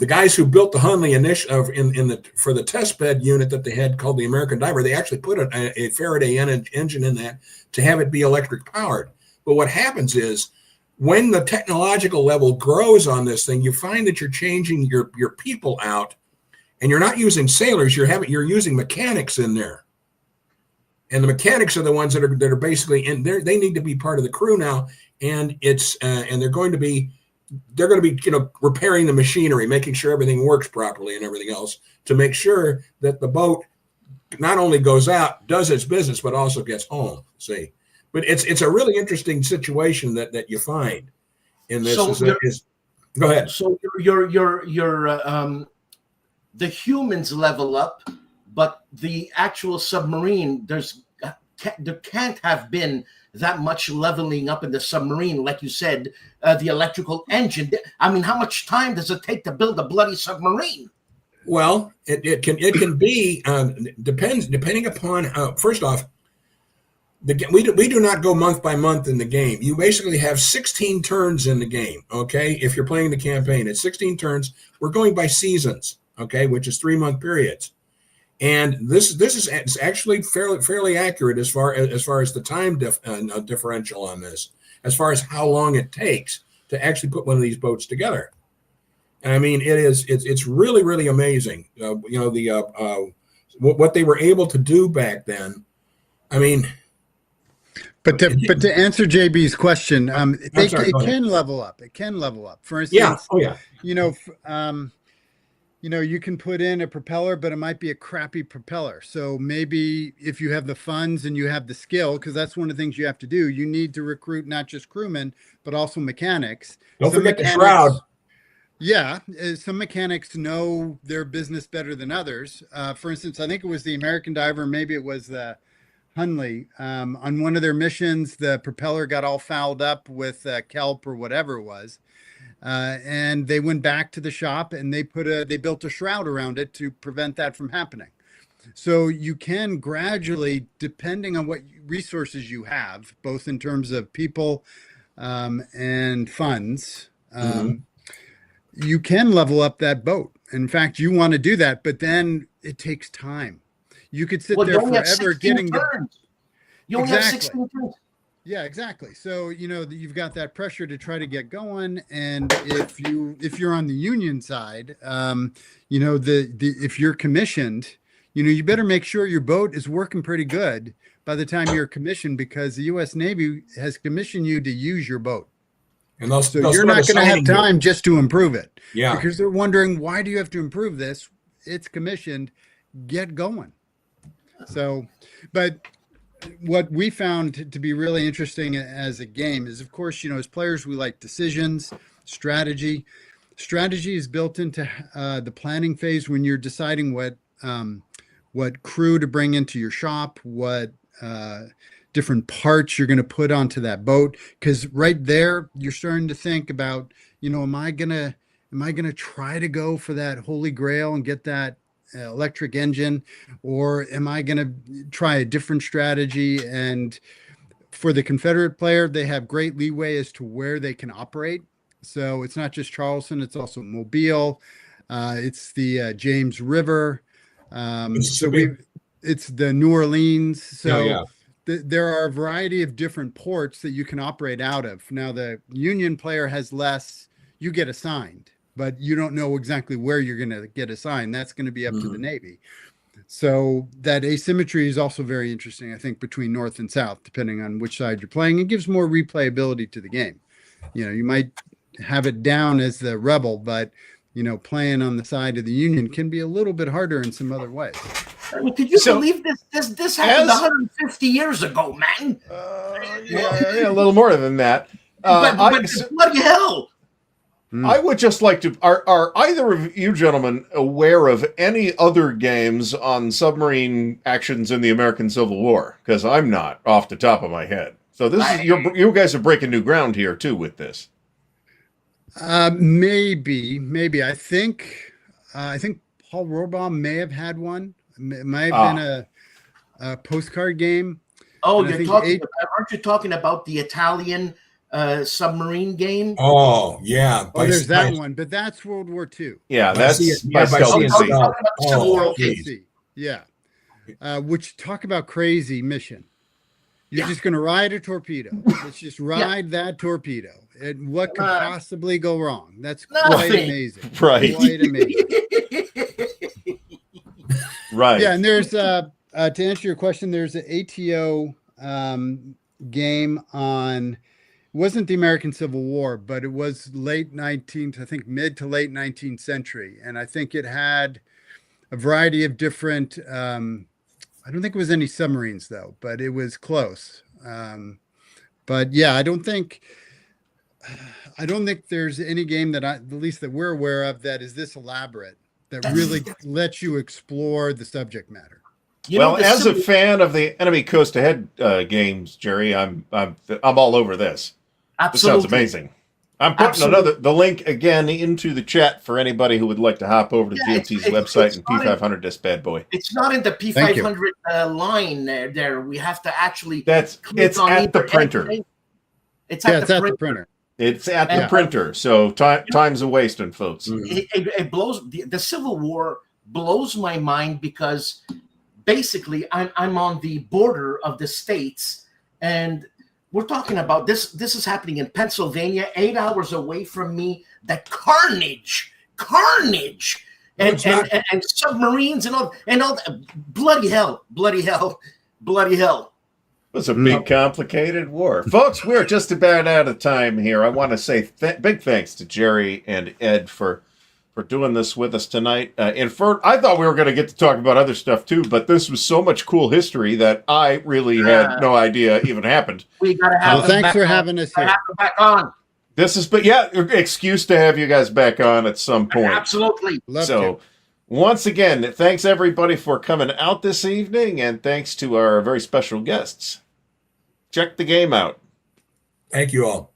guys who built the Hunley for the test bed unit that they had called the American Diver, they actually put a Faraday engine in that to have it be electric powered. But what happens is, when the technological level grows on this thing, you find that you're changing your people out, and you're not using sailors. You're using mechanics in there, and the mechanics are the ones that are basically in there. They need to be part of the crew now, and they're going to be repairing the machinery, making sure everything works properly, and everything else to make sure that the boat not only goes out, does its business, but also gets home. See. But it's a really interesting situation that you find in this. Go ahead. So the humans level up, but the actual submarine, there can't have been that much leveling up in the submarine, like you said. The electrical engine. I mean, how much time does it take to build a bloody submarine? Well, it can be depending upon first off. We do not go month by month in the game. You basically have 16 turns in the game, okay? If you're playing the campaign, it's 16 turns. We're going by seasons, okay, which is 3-month periods. And this is actually fairly accurate as far as the time differential on this, as far as how long it takes to actually put one of these boats together. And I mean, it's really, really amazing. What they were able to do back then. I mean. But to answer JB's question, it can level up. It can level up. For instance, you can put in a propeller, but it might be a crappy propeller. So maybe if you have the funds and you have the skill, because that's one of the things you have to do, you need to recruit not just crewmen, but also mechanics. Don't forget the shroud. Yeah, some mechanics know their business better than others. For instance, I think it was the American Diver, maybe it was the Hunley, on one of their missions, the propeller got all fouled up with kelp or whatever it was, and they went back to the shop and they built a shroud around it to prevent that from happening. So you can gradually, depending on what resources you have, both in terms of people and funds, you can level up that boat. In fact, you want to do that, but then it takes time. You could sit there forever getting turns. You only have 16 turns. Yeah, exactly. So, you've got that pressure to try to get going. And if you're on the union side, if you're commissioned, you better make sure your boat is working pretty good by the time you're commissioned, because the U.S. Navy has commissioned you to use your boat. And so you're not going to have time just to improve it. Yeah. Because they're wondering, why do you have to improve this? It's commissioned. Get going. So, but what we found to be really interesting as a game is, of course, as players, we like decisions, strategy. Strategy is built into the planning phase when you're deciding what crew to bring into your shop, what different parts you're going to put onto that boat. Because right there, you're starting to think about, am I going to try to go for that Holy Grail and get that electric engine, or am I going to try a different strategy? And for the Confederate player, they have great leeway as to where they can operate. So it's not just Charleston, it's also Mobile. It's the James River. it's the New Orleans. So yeah. there are a variety of different ports that you can operate out of. Now, the Union player has less, you get assigned, but you don't know exactly where you're going to get assigned. That's going to be up to the Navy. So that asymmetry is also very interesting, I think, between North and South, depending on which side you're playing. It gives more replayability to the game. You might have it down as the rebel, but playing on the side of the Union can be a little bit harder in some other ways. I mean, could you believe this happened 150 years ago, man? Yeah, a little more than that. But bloody hell! I would just like to. Are either of you gentlemen aware of any other games on submarine actions in the American Civil War? Because I'm not, off the top of my head. So this is you guys are breaking new ground here too with this. Maybe. I think Paul Rohrbaum may have had one. It might have been a postcard game. Oh, aren't you talking about the Italian submarine game? Oh, yeah. There's that one, but that's World War II. Yeah, that's by Stealth and Sea. Yeah. Which, talk about crazy mission. You're just going to ride a torpedo. Let's just ride that torpedo. And what could possibly go wrong? That's quite amazing. Right. Quite amazing. Right. Yeah, and there's to answer your question, there's an ATO game on. It wasn't the American Civil War, but it was late 19th, I think mid to late 19th century, and I think it had a variety of different. I don't think it was any submarines though, but it was close. But yeah, I don't think there's any game that at least that we're aware of that is this elaborate that really lets you explore the subject matter. As a fan of the Enemy Coast Ahead games, Jerry, I'm all over this. Absolutely. This sounds amazing. I'm putting the link again into the chat for anybody who would like to hop over to GMT's website and P500 this bad boy. It's not in the P500 line there. We have to actually. It's at the printer. It's at the printer. It's at the printer. So time's a wasting, folks. It blows. The Civil War blows my mind because basically I'm on the border of the states and. We're talking about this. This is happening in Pennsylvania, 8 hours away from me. The carnage, and submarines and all that. Bloody hell. It was a big, complicated war. Folks, we're just about out of time here. I want to say big thanks to Jerry and Ed for doing this with us tonight. I thought we were going to get to talk about other stuff too, but this was so much cool history that I really had no idea even happened. We got to have thanks for having us here. Have them back on. Excuse to have you guys back on at some point. Absolutely. Once again, thanks everybody for coming out this evening, and thanks to our very special guests. Check the game out. Thank you all.